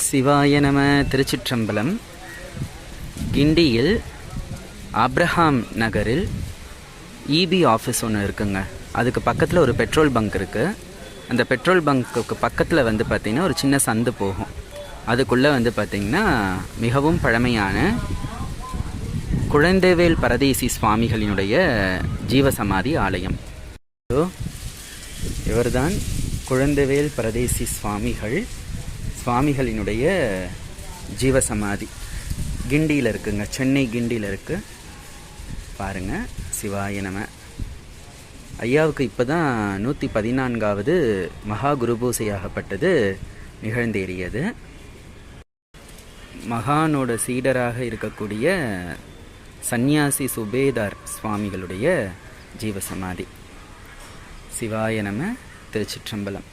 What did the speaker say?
சிவாய நம. திருச்சிற்றம்பலம். கிண்டியில் ஆப்ரஹாம் நகரில் இபி ஆஃபீஸ் ஒன்று இருக்குங்க. அதுக்கு பக்கத்தில் ஒரு பெட்ரோல் பங்க் இருக்குது. அந்த பெட்ரோல் பங்க்குக்கு பக்கத்தில் வந்து பார்த்திங்கன்னா ஒரு சின்ன சந்து போகும். அதுக்குள்ளே வந்து பார்த்திங்கன்னா மிகவும் பழமையான குழந்தைவேல் பரதேசி சுவாமிகளினுடைய ஜீவசமாதி ஆலயம். இவர்தான் குழந்தைவேல் பரதேசி சுவாமிகளினுடைய ஜீவசமாதி. கிண்டியில் இருக்குங்க, சென்னை கிண்டியில் இருக்குது. பாருங்கள். சிவாய நம. ஐயாவுக்கு இப்போ தான் 114வது மகா குருபூசையாகப்பட்டது நிகழ்ந்தேறியது. மகானோட சீடராக இருக்கக்கூடிய சந்நியாசி சுபேதார் சுவாமிகளுடைய ஜீவசமாதி. சிவாய நம. திருச்சிற்றம்பலம்.